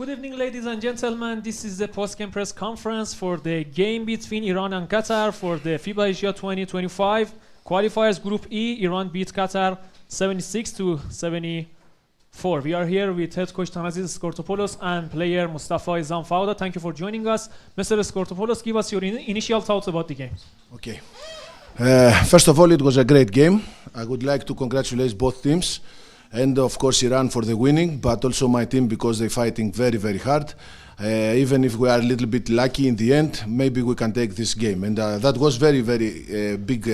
Good evening, ladies and gentlemen. This is the post-game press conference for the game between Iran and Qatar for the FIBA Asia 2025 Qualifiers Group E. Iran beat Qatar 76-74. We are here with head coach Tanaziz Skortopoulos and player Mustafa Izam Fauda. Thank you for joining us. Mr. Skortopoulos, give us your initial thoughts about the game. Okay. First of all, it was a great game. I would like to congratulate both teams. And of course Iran for the winning, but also my team because they're fighting very, very hard. Even if we are a little bit lucky in the end, maybe we can take this game. And that was very, very big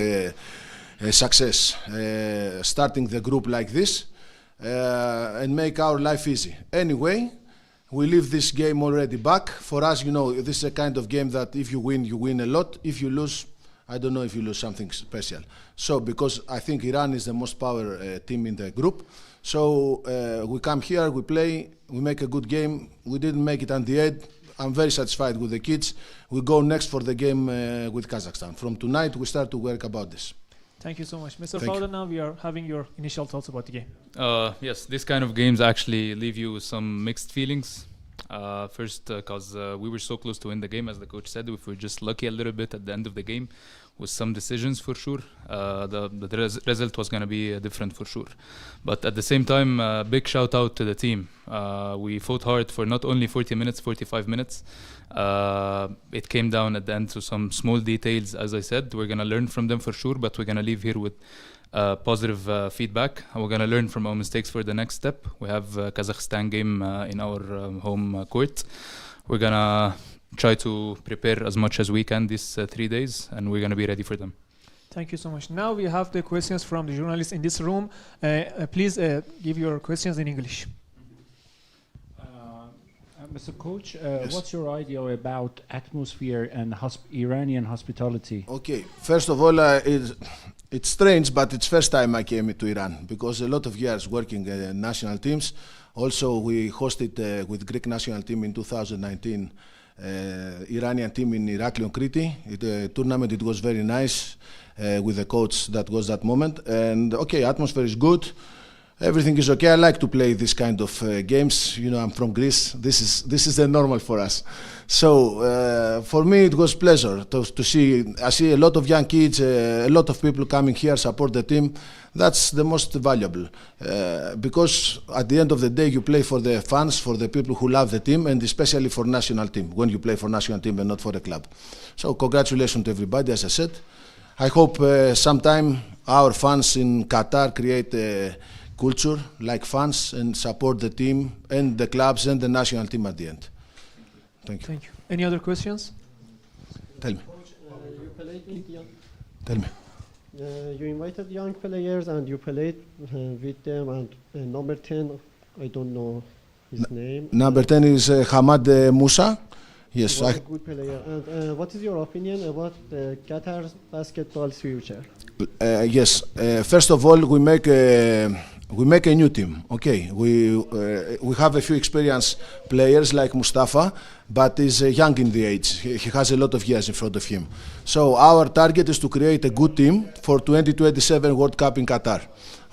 success, starting the group like this and make our life easy. Anyway, we leave this game already back. For us, you know, this is a kind of game that if you win a lot. If you lose, I don't know if you lose something special. So, because I think Iran is the most power team in the group. So we come here, we play, we make a good game. We didn't make it at the end. I'm very satisfied with the kids. We go next for the game with Kazakhstan. From tonight, we start to work about this. Thank you so much. Mr. Fauda, now we are having your initial thoughts about the game. Yes, this kind of games actually leave you with some mixed feelings. First, because we were so close to win the game, as the coach said. If we were just lucky a little bit at the end of the game with some decisions, for sure, the result was going to be different for sure. But at the same time, big shout out to the team. We fought hard for not only 40 minutes, 45 minutes. It came down at the end to some small details, as I said. We're going to learn from them for sure, but we're going to leave here with positive feedback. We're going to learn from our mistakes for the next step. We have Kazakhstan game in our home court. We're going to try to prepare as much as we can these 3 days, and we're going to be ready for them. Thank you so much. Now we have the questions from the journalists in this room. Please give your questions in English. Mr. Coach, Yes. what's your idea about atmosphere and Iranian hospitality? Okay, first of all, it's strange, but it's first time I came to Iran because a lot of years working national teams. Also, we hosted with Greek national team in 2019, Iranian team in Iraklion, Crete. The tournament, it was very nice with the coach that was that moment. And okay, atmosphere is good. Everything is okay. I like to play this kind of games. You know, I'm from Greece. This is the normal for us. So for me, it was pleasure to see. I see a lot of young kids, a lot of people coming here support the team. That's the most valuable because at the end of the day, you play for the fans, for the people who love the team, and especially for national team. When you play for national team and not for a club. So congratulations to everybody. As I said, I hope sometime our fans in Qatar create culture like fans and support the team and the clubs and the national team at the end. Thank you. Thank you. Any other questions? Tell me. You played with young, Tell me. you invited young players and you played with them, and number 10, I don't know his name. Number 10 is Hamad Musa. Yes. He was a good player. And what is your opinion about Qatar's basketball's future? Yes. First of all, we make a new team. Okay. We have a few experienced players like Mustafa, but he's young in the age. He has a lot of years in front of him. So our target is to create a good team for 2027 World Cup in Qatar.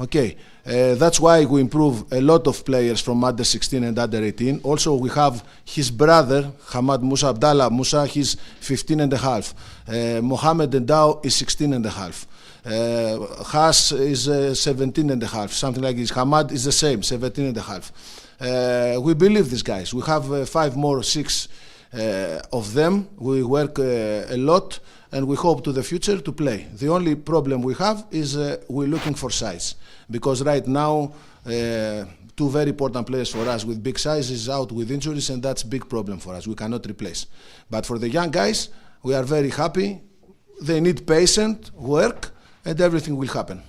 Okay. That's why we improve a lot of players from under 16 and under 18. Also, we have his brother, Hamad Musa, Abdallah Musa, he's 15 and a half. Mohammed Endao is 16 and a half. Has is 17 and a half, something like this. Hamad is the same, 17 and a half. We believe these guys. We have 5 more, 6 of them. We work a lot, and we hope to the future to play. The only problem we have is we're looking for size, because right now 2 very important players for us with big size is out with injuries, and that's a big problem for us. We cannot replace. But for the young guys, we are very happy. They need patient work, and everything will happen.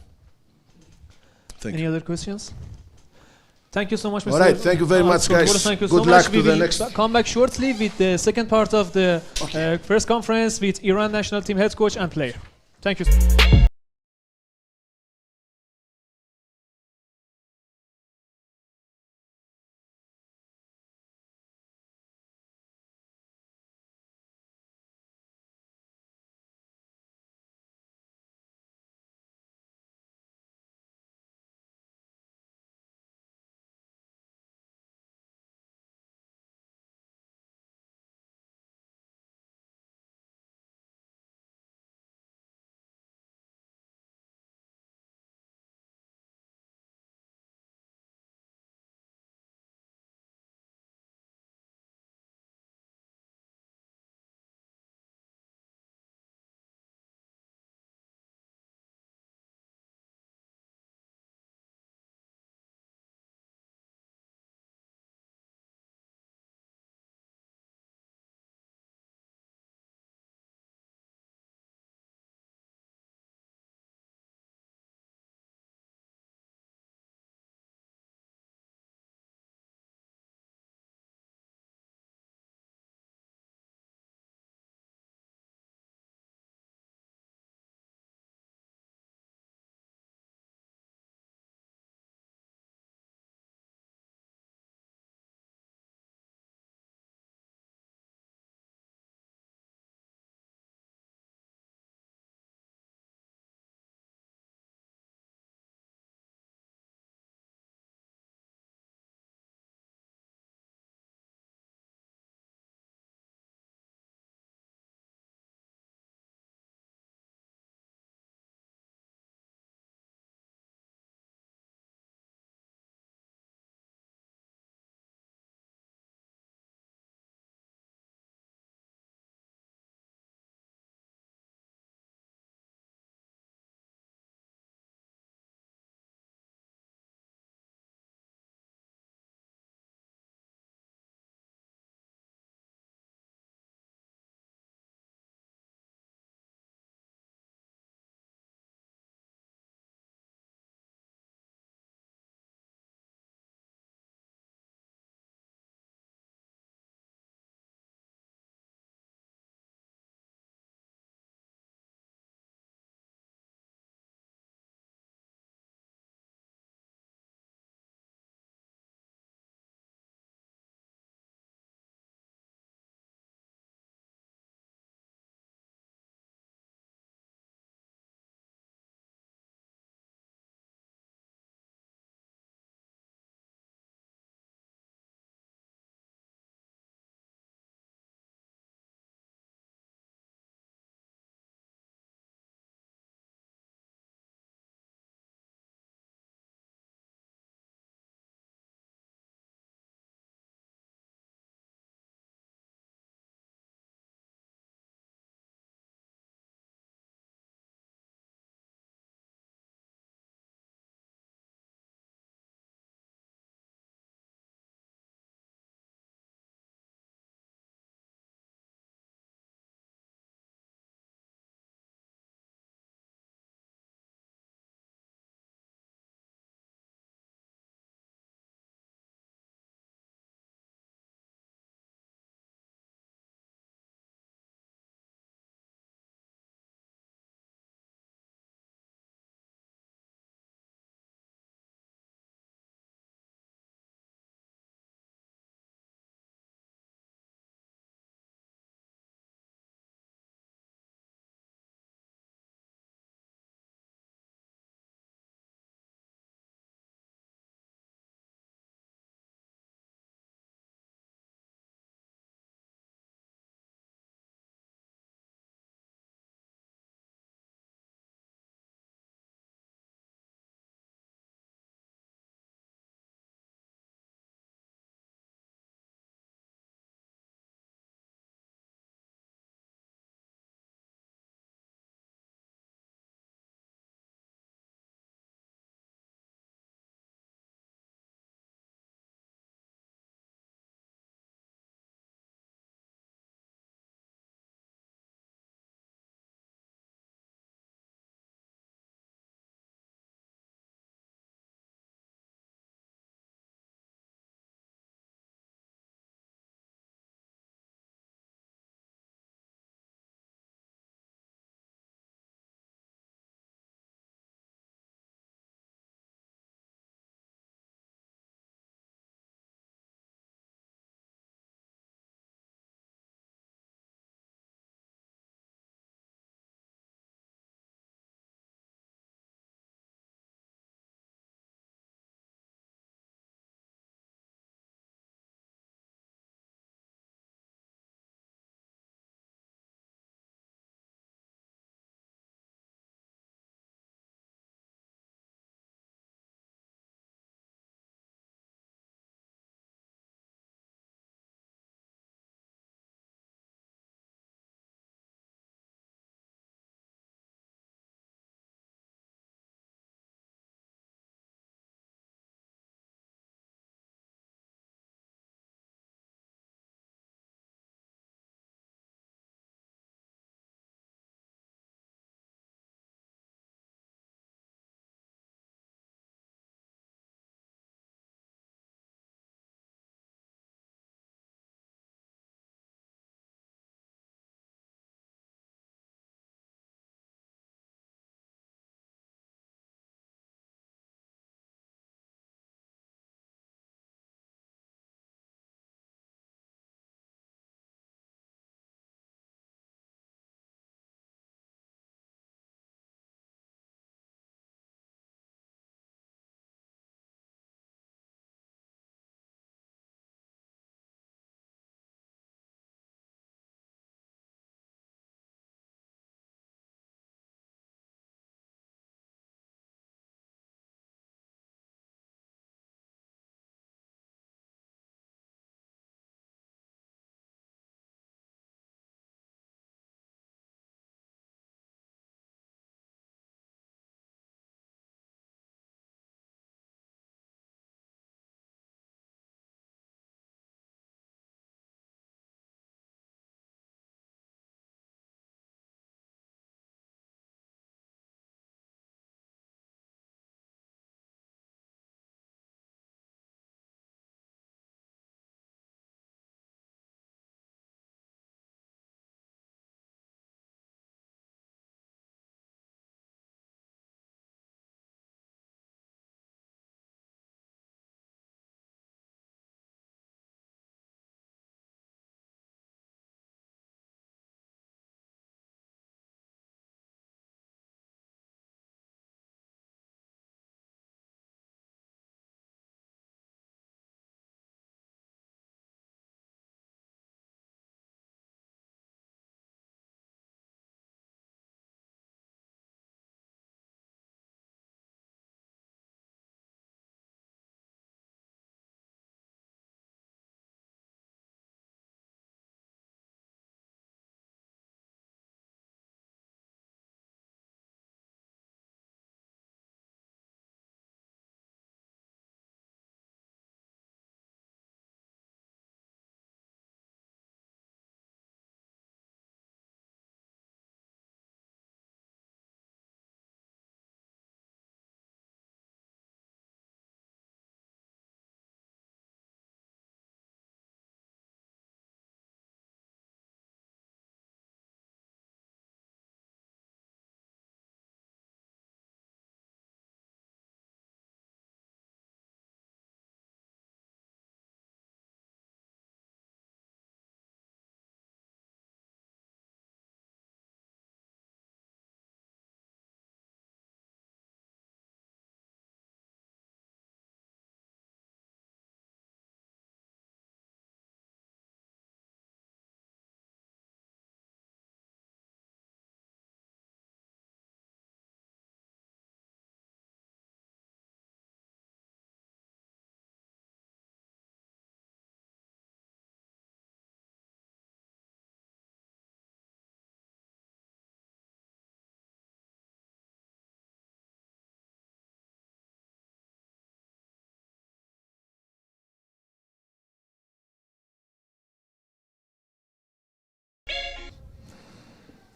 Thank you. Any other questions? Thank you so much, Mr. All right, thank you very much, guys. Thank you Good so luck much. to We the will next. come back shortly with the second part of the press conference with Iran national team head coach and player. Thank you.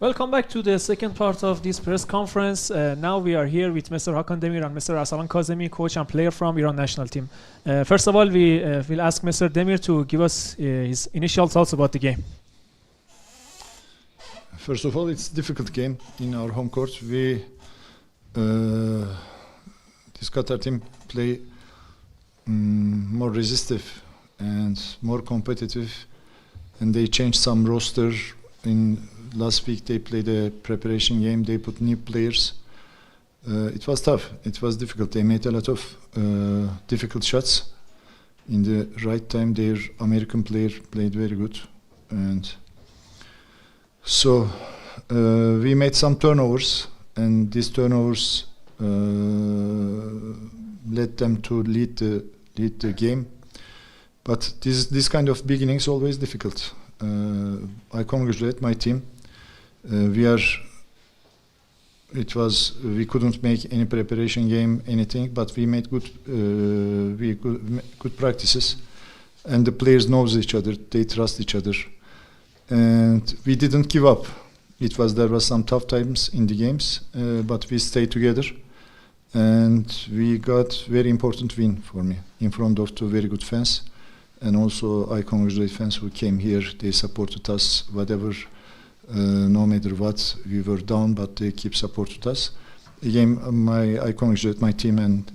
Welcome back to the second part of this press conference. Now we are here with Mr. Hakan Demir and Mr. Arsalan Kazemi, coach and player from Iran national team. First of all, we will ask Mr. Demir to give us his initial thoughts about the game. First of all, it's a difficult game in our home court. This Qatar team play more resistive and more competitive, and they changed some roster. In last week they played a preparation game, they put new players. It was tough, it was difficult. They made a lot of difficult shots. In the right time their American player played very good, and so we made some turnovers, and these turnovers led them to lead the game. But this kind of beginning is always difficult. I congratulate my team. We couldn't make any preparation game, anything, but we made good practices, and the players knows each other. They trust each other, and we didn't give up. There was some tough times in the games, but we stayed together, and we got very important win for me in front of two very good fans. And also I congratulate fans who came here. They supported us, whatever, no matter what, we were down, but they keep supported us. Again, I congratulate my team, and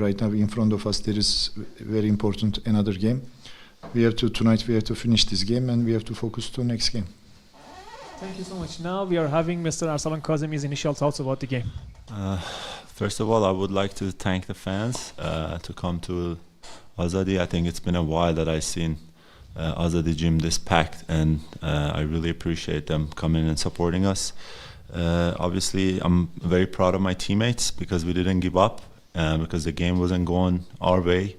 right now in front of us there is very important another game. Tonight we have to finish this game, and we have to focus to next game. Thank you so much. Now we are having Mr. Arsalan Kazemi's initial thoughts about the game. First of all, I would like to thank the fans to come to Azadi. I think it's been a while that I've seen Azadi gym this packed, and I really appreciate them coming and supporting us. Obviously, I'm very proud of my teammates because we didn't give up, because the game wasn't going our way,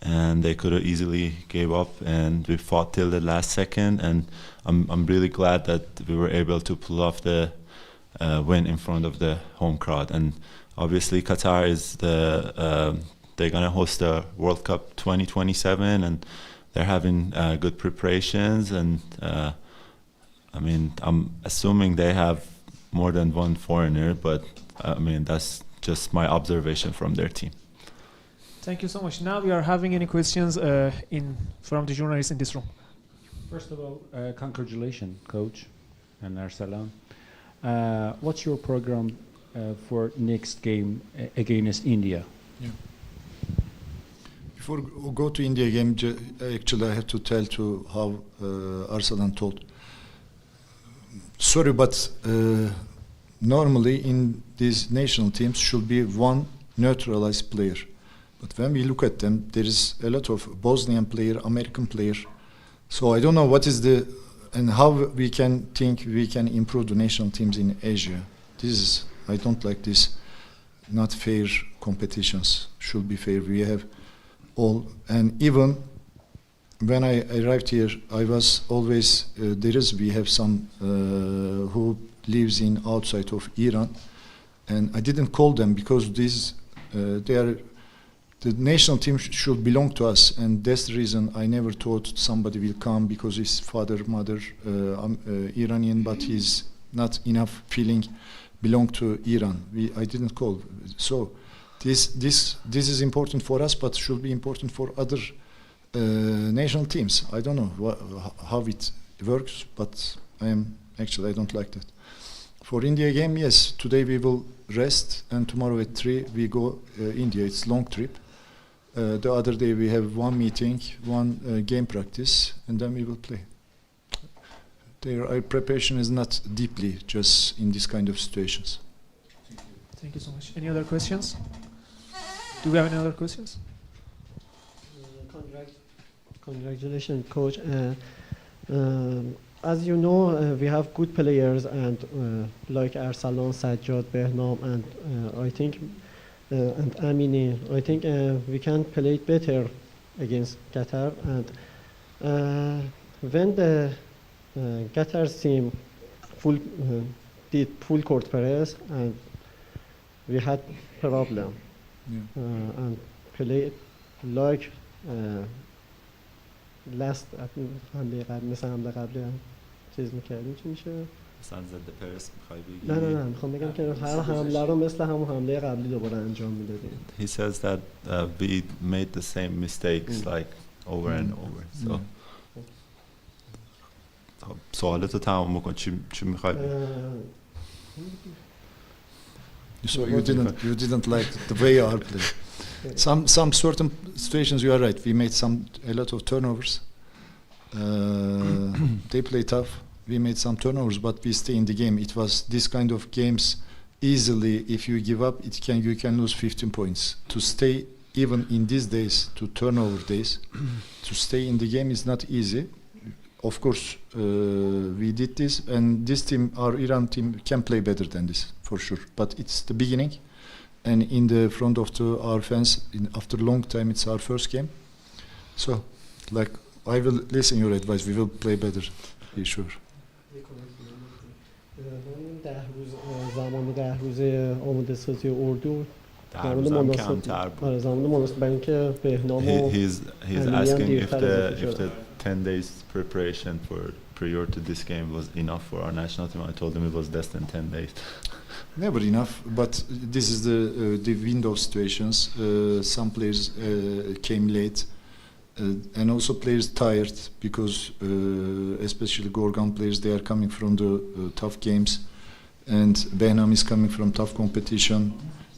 and they could have easily gave up, and we fought till the last second, and I'm really glad that we were able to pull off the win in front of the home crowd. And obviously, Qatar is they're gonna host the World Cup 2027, and they're having good preparations. And I mean, I'm assuming they have more than one foreigner, but I mean that's just my observation from their team. Thank you so much. Now we are having any questions from the journalists in this room. First of all, congratulations, coach and Arsalan. What's your program for next game against India? Yeah. Before we go to India game, actually I have to tell to how Arsalan told. Sorry, but normally in these national teams should be one neutralized player. But when we look at them, there is a lot of Bosnian player, American player. So I don't know what is and how we can think we can improve the national teams in Asia. I don't like this. Not fair competitions. Should be fair. We have all, and even when I arrived here, I was always we have some who lives in outside of Iran, and I didn't call them because the national team should belong to us, and that's the reason I never thought somebody will come because his father, mother, Iranian, but he's not enough feeling belong to Iran. I didn't call. So this is important for us, but should be important for other national teams. I don't know how it works, but I don't like that. For India game, yes, today we will rest, and tomorrow at 3 we go India. It's long trip. The other day we have one meeting, one game practice, and then we will play. Our preparation is not deeply just in this kind of situations. Thank you so much. Any other questions? Do we have any other questions? Congratulations, coach. As you know, we have good players, and like Arsalan, Sajjad, Behnam, and I think and Amini. I think we can play better against Qatar. And when the Qatar team did full court press, and we had problem, and played like last حمله قبلی چیز میکردیم چی میشه مثلا ضد پرس میخوای بگی؟ نه میخوام بگم که هر حمله رو مثل همون حمله قبلی دوباره انجام میدادیم. He says that we made the same mistakes like over and over. So سوالتو تمام بکن. چی میخوای؟ So you didn't like the way you are playing. Some certain situations you are right. We made a lot of turnovers. They play tough. We made some turnovers, but we stay in the game. It was this kind of games. Easily, if you give up, you can lose 15 points. To stay even in these days, to turnover days, to stay in the game is not easy. Of course, we did this, and this team, our Iran team, can play better than this for sure. But it's the beginning, and in the front of our fans, after a long time, it's our first game. So, like, I will listen your advice. We will play better, be sure. زمان 10 روزه آماده سازی اردو زمان مناسب برای اینکه بهنام و He's asking if the 10 days preparation prior to this game was enough for our national team. I told him it was less than 10 days. Never enough, but this is the window situations. Some players came late, and also players tired because especially Gorgan players, they are coming from the tough games, and Behnam is coming from tough competition,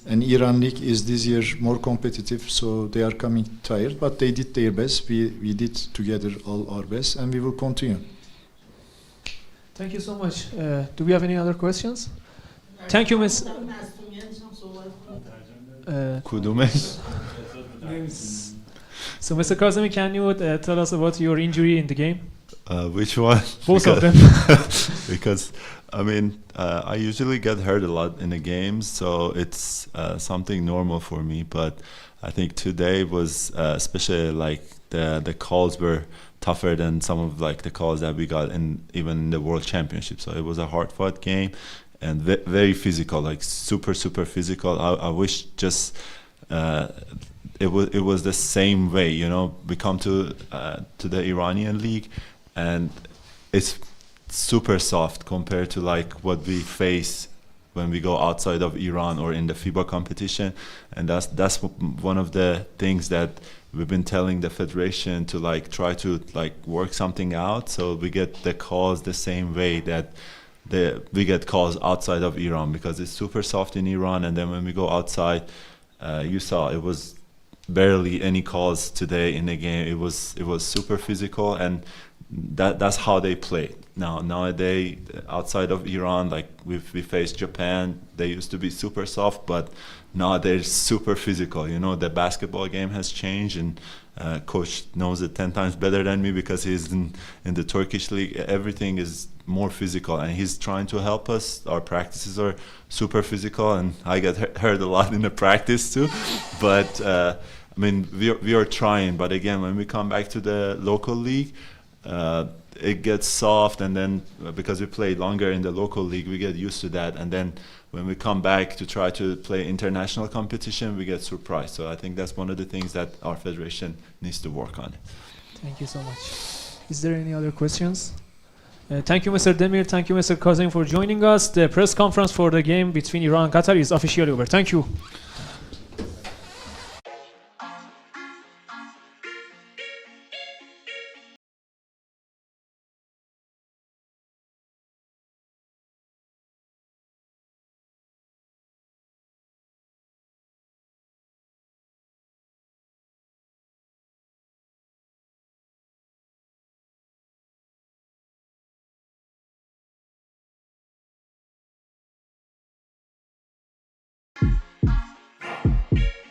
and Iran League is this year more competitive, so they are coming tired, but they did their best. We did together all our best, and we will continue. Thank you so much. Do we have any other questions? Thank you, Miss. So, Mr. Kazemi, can you tell us about your injury in the game? Which one? Both of them. Because, I mean, I usually get hurt a lot in the games, so it's something normal for me. But I think today was especially like the calls were tougher than some of like the calls that we got even in the World Championship. So it was a hard-fought game and very physical, like super physical. I wish just it was the same way, you know. We come to the Iranian league, and it's super soft compared to like what we face when we go outside of Iran or in the FIBA competition. And that's one of the things that we've been telling the federation to like try to like work something out, so we get the calls the same way that we get calls outside of Iran, because it's super soft in Iran, and then when we go outside, you saw it was barely any calls today in the game. It was super physical, and that's how they play. Nowadays, outside of Iran, like we face Japan, they used to be super soft, but now they're super physical. You know, the basketball game has changed, and coach knows it 10 times better than me because he's in the Turkish league. Everything is more physical, and he's trying to help us. Our practices are super physical, and I get hurt a lot in the practice too. But I mean, we are trying. But again, when we come back to the local league, it gets soft, and then because we play longer in the local league, we get used to that, and then when we come back to try to play international competition, we get surprised. So I think that's one of the things that our federation needs to work on. Thank you so much. Is there any other questions? Thank you, Mr. Demir. Thank you, Mr. Kazem, for joining us. The press conference for the game between Iran and Qatar is officially over. Thank you.